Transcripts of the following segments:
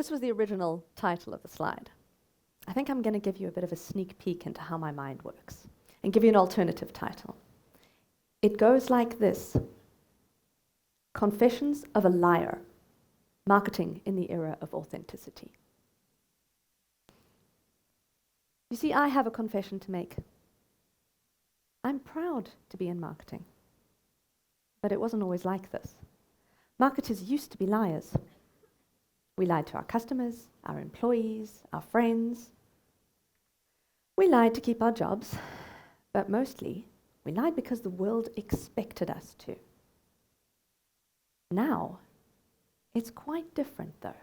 This was the original title of the slide. I think I'm going to give you a bit of a sneak peek into how my mind works and give you an alternative title. It goes like this: Confessions of a Liar, Marketing in the Era of Authenticity. You see, I have a confession to make. I'm proud to be in marketing, but it wasn't always like this. Marketers used to be liars. We lied to our customers, our employees, our friends. We lied to keep our jobs, but mostly we lied because the world expected us to. Now, it's quite different though,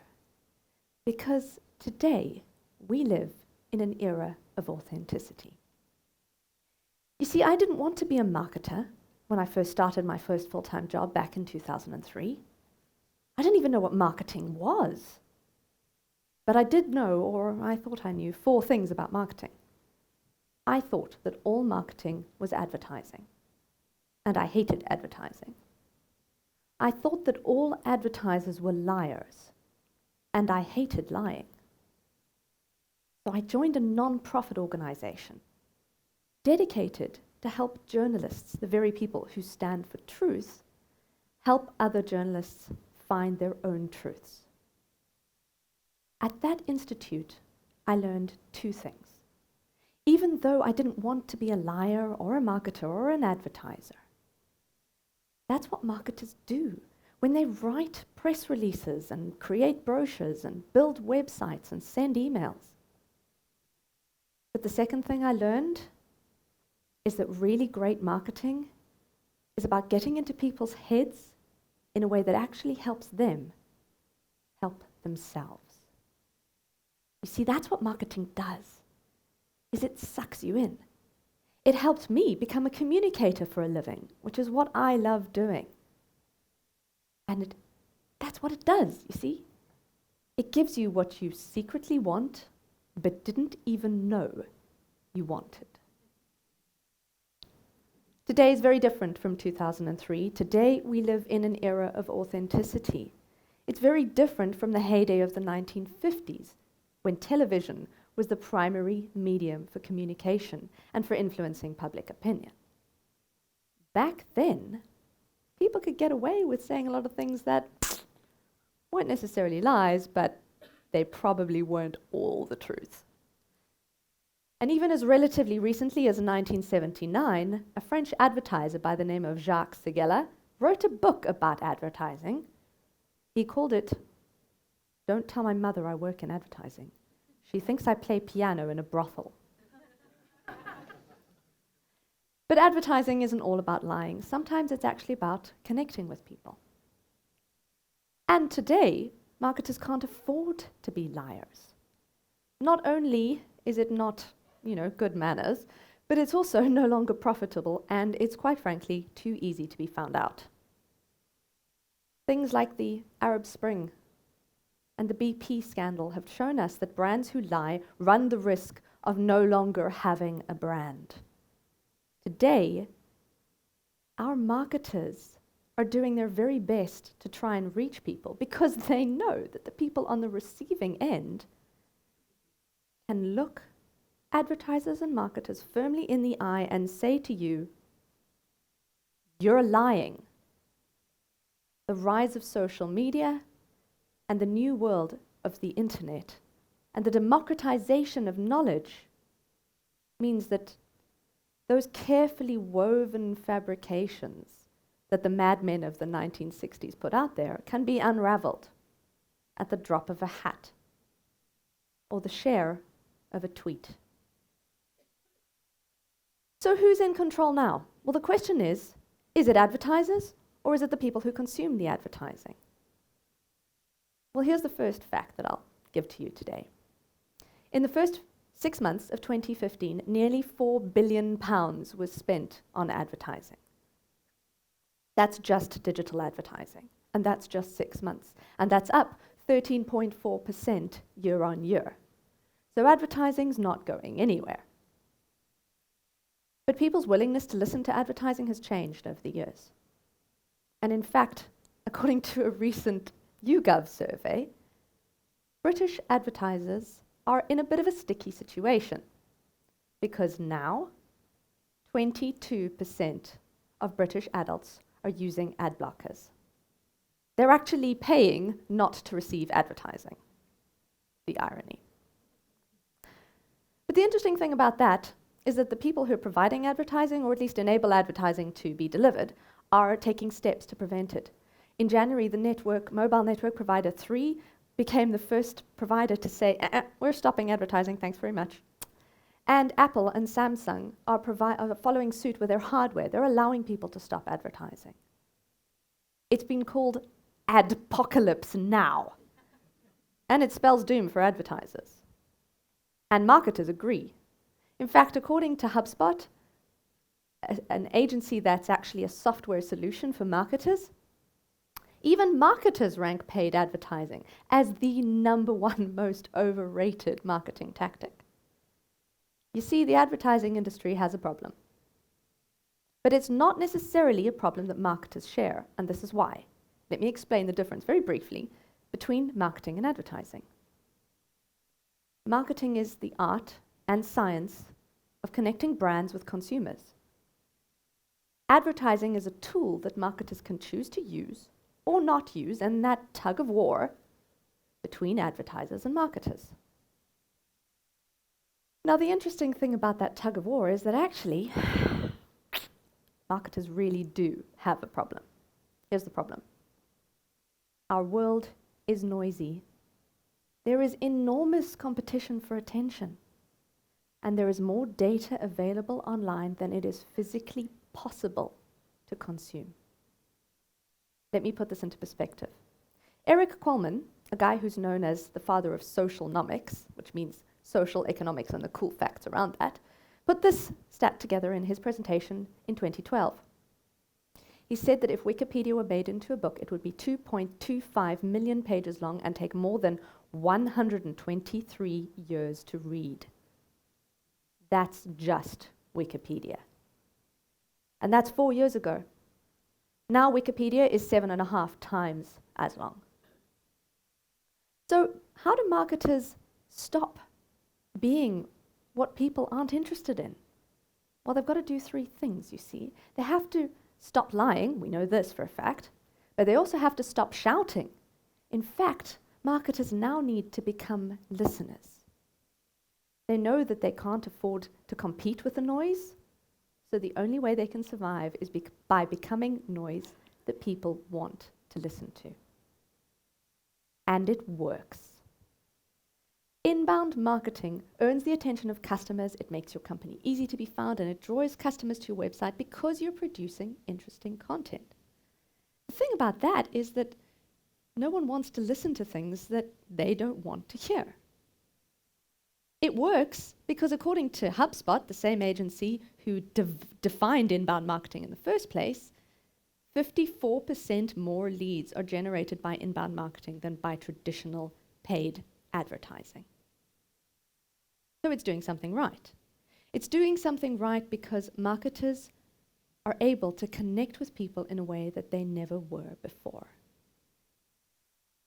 because today we live in an era of authenticity. You see, I didn't want to be a marketer when I first started my first full-time job back in 2003. I didn't even know what marketing was. But I did know, or I thought I knew, 4 things about marketing. I thought that all marketing was advertising, and I hated advertising. I thought that all advertisers were liars, and I hated lying. So I joined a non-profit organization dedicated to help journalists, the very people who stand for truth, help other journalists find their own truths. At that institute, I learned 2 things. Even though I didn't want to be a liar or a marketer or an advertiser, that's what marketers do when they write press releases and create brochures and build websites and send emails. But the second thing I learned is that really great marketing is about getting into people's heads in a way that actually helps them help themselves. You see, that's what marketing does, is it sucks you in. It helped me become a communicator for a living, which is what I love doing. And that's what it does, you see. It gives you what you secretly want, but didn't even know you wanted. Today is very different from 2003. Today we live in an era of authenticity. It's very different from the heyday of the 1950s, when television was the primary medium for communication and for influencing public opinion. Back then, people could get away with saying a lot of things that weren't necessarily lies, but they probably weren't all the truth. And even as relatively recently as 1979, a French advertiser by the name of Jacques Séguéla wrote a book about advertising. He called it, "Don't Tell My Mother I Work in Advertising. She thinks I play piano in a brothel." But advertising isn't all about lying. Sometimes it's actually about connecting with people. And today, marketers can't afford to be liars. Not only is it not, good manners, but it's also no longer profitable, and it's quite frankly too easy to be found out. Things like the Arab Spring and the BP scandal have shown us that brands who lie run the risk of no longer having a brand. Today, our marketers are doing their very best to try and reach people because they know that the people on the receiving end can look advertisers and marketers firmly in the eye and say to you, "You're lying." The rise of social media and the new world of the internet and the democratization of knowledge means that those carefully woven fabrications that the madmen of the 1960s put out there can be unraveled at the drop of a hat or the share of a tweet. So who's in control now? Well, the question is it advertisers or is it the people who consume the advertising? Well, here's the first fact that I'll give to you today. In the first 6 months of 2015, nearly £4 billion was spent on advertising. That's just digital advertising, and that's just 6 months, and that's up 13.4% year on year. So advertising's not going anywhere. But people's willingness to listen to advertising has changed over the years. And in fact, according to a recent YouGov survey, British advertisers are in a bit of a sticky situation because now 22% of British adults are using ad blockers. They're actually paying not to receive advertising. The irony. But the interesting thing about that is that the people who are providing advertising, or at least enable advertising to be delivered, are taking steps to prevent it. In January, the mobile network provider 3 became the first provider to say, we're stopping advertising, thanks very much. And Apple and Samsung are following suit with their hardware. They're allowing people to stop advertising. It's been called Adpocalypse now. And it spells doom for advertisers. And marketers agree. In fact, according to HubSpot, an agency that's actually a software solution for marketers, even marketers rank paid advertising as the #1 most overrated marketing tactic. You see, the advertising industry has a problem. But it's not necessarily a problem that marketers share, and this is why. Let me explain the difference very briefly between marketing and advertising. Marketing is the art and science of connecting brands with consumers. Advertising is a tool that marketers can choose to use or not use, and that tug of war between advertisers and marketers. Now, the interesting thing about that tug of war is that actually marketers really do have a problem. Here's the problem. Our world is noisy. There is enormous competition for attention, and there is more data available online than it is physically possible to consume. Let me put this into perspective. Eric Qualman, a guy who's known as the father of socialnomics, which means social economics and the cool facts around that, put this stat together in his presentation in 2012. He said that if Wikipedia were made into a book, it would be 2.25 million pages long and take more than 123 years to read. That's just Wikipedia. And that's 4 years ago. Now Wikipedia is 7.5 times as long. So how do marketers stop being what people aren't interested in? Well, they've got to do 3 things, you see. They have to stop lying, we know this for a fact, but they also have to stop shouting. In fact, marketers now need to become listeners. They know that they can't afford to compete with the noise, so the only way they can survive is by becoming noise that people want to listen to. And it works. Inbound marketing earns the attention of customers, it makes your company easy to be found, and it draws customers to your website because you're producing interesting content. The thing about that is that no one wants to listen to things that they don't want to hear. It works because according to HubSpot, the same agency who defined inbound marketing in the first place, 54% more leads are generated by inbound marketing than by traditional paid advertising. So it's doing something right. It's doing something right because marketers are able to connect with people in a way that they never were before.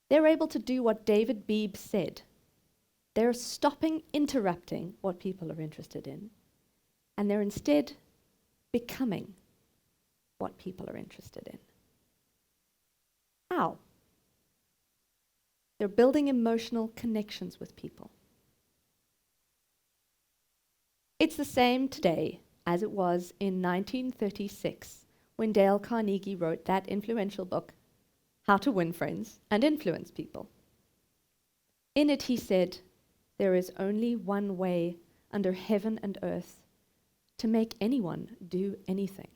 They're able to do what David Beebe said. They're stopping interrupting what people are interested in, and they're instead becoming what people are interested in. How? They're building emotional connections with people. It's the same today as it was in 1936 when Dale Carnegie wrote that influential book, How to Win Friends and Influence People. In it he said, "There is only one way under heaven and earth to make anyone do anything,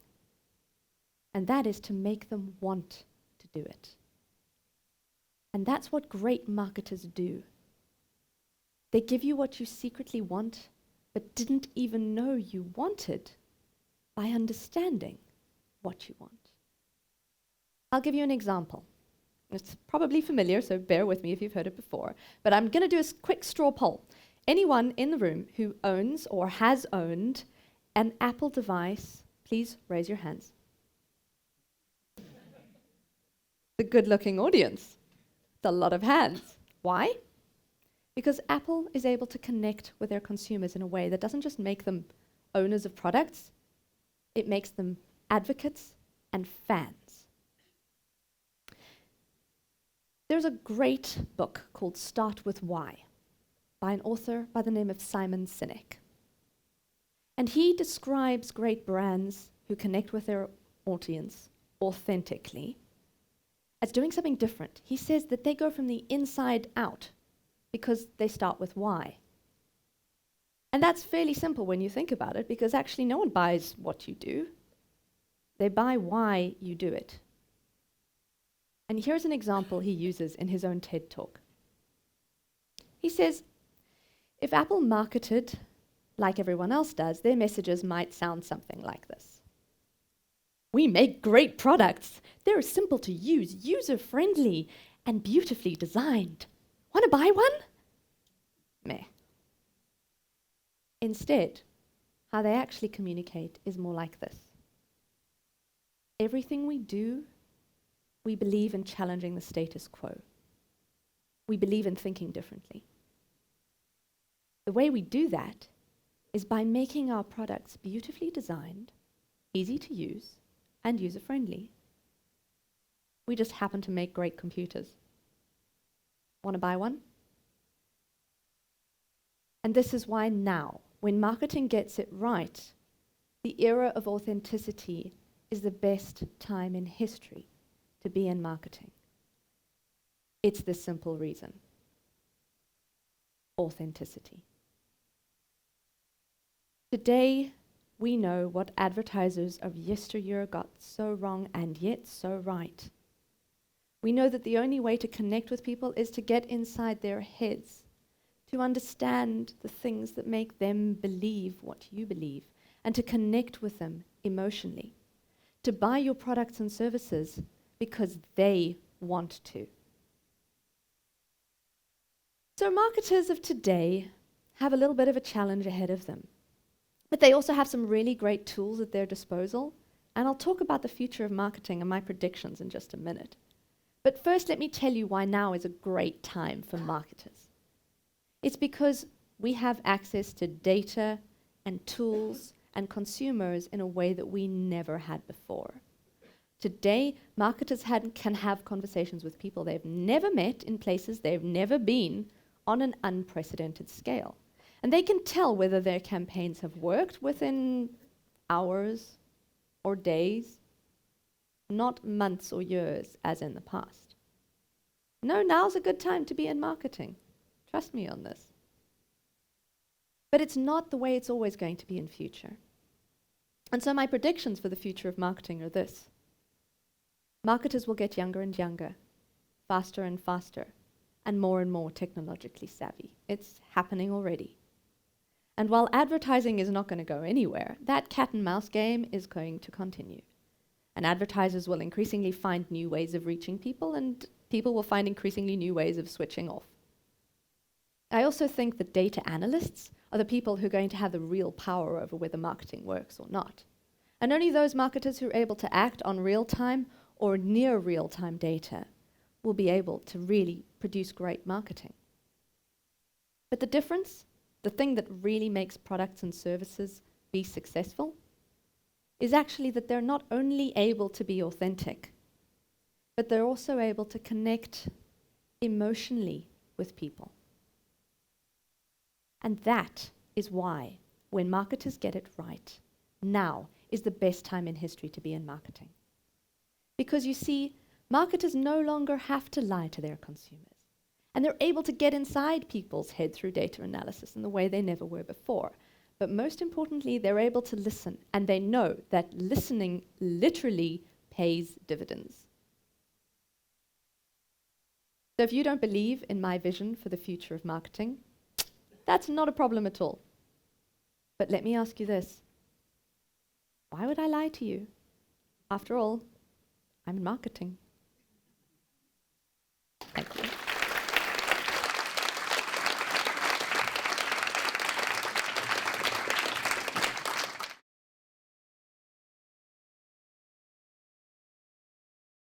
and that is to make them want to do it." And that's what great marketers do. They give you what you secretly want, but didn't even know you wanted by understanding what you want. I'll give you an example. It's probably familiar, so bear with me if you've heard it before. But I'm going to do a quick straw poll. Anyone in the room who owns or has owned an Apple device, please raise your hands. The good-looking audience. It's a lot of hands. Why? Because Apple is able to connect with their consumers in a way that doesn't just make them owners of products, it makes them advocates and fans. There's a great book called Start With Why by an author by the name of Simon Sinek. And he describes great brands who connect with their audience authentically as doing something different. He says that they go from the inside out because they start with why. And that's fairly simple when you think about it, because actually no one buys what you do. They buy why you do it. And here's an example he uses in his own TED Talk. He says, if Apple marketed like everyone else does, their messages might sound something like this. We make great products. They're simple to use, user-friendly, and beautifully designed. Want to buy one? Meh. Instead, how they actually communicate is more like this. Everything we do, we believe in challenging the status quo. We believe in thinking differently. The way we do that is by making our products beautifully designed, easy to use, and user-friendly. We just happen to make great computers. Want to buy one? And this is why now, when marketing gets it right, the era of authenticity is the best time in history to be in marketing. It's this simple reason. Authenticity. Today, we know what advertisers of yesteryear got so wrong and yet so right. We know that the only way to connect with people is to get inside their heads, to understand the things that make them believe what you believe, and to connect with them emotionally, to buy your products and services because they want to. So marketers of today have a little bit of a challenge ahead of them. But they also have some really great tools at their disposal, and I'll talk about the future of marketing and my predictions in just a minute. But first, let me tell you why now is a great time for marketers. It's because we have access to data and tools and consumers in a way that we never had before. Today, marketers can have conversations with people they've never met in places they've never been on an unprecedented scale. And they can tell whether their campaigns have worked within hours or days, not months or years as in the past. No, now's a good time to be in marketing. Trust me on this. But it's not the way it's always going to be in future. And so my predictions for the future of marketing are this. Marketers will get younger and younger, faster and faster, and more technologically savvy. It's happening already. And while advertising is not going to go anywhere, that cat and mouse game is going to continue. And advertisers will increasingly find new ways of reaching people, and people will find increasingly new ways of switching off. I also think that data analysts are the people who are going to have the real power over whether marketing works or not. And only those marketers who are able to act on real-time or near real-time data will be able to really produce great marketing. But the difference, the thing that really makes products and services be successful, is actually that they're not only able to be authentic, but they're also able to connect emotionally with people. And that is why, when marketers get it right, now is the best time in history to be in marketing. Because you see, marketers no longer have to lie to their consumers. And they're able to get inside people's head through data analysis in the way they never were before. But most importantly, they're able to listen. And they know that listening literally pays dividends. So if you don't believe in my vision for the future of marketing, that's not a problem at all. But let me ask you this. Why would I lie to you? After all, I'm in marketing.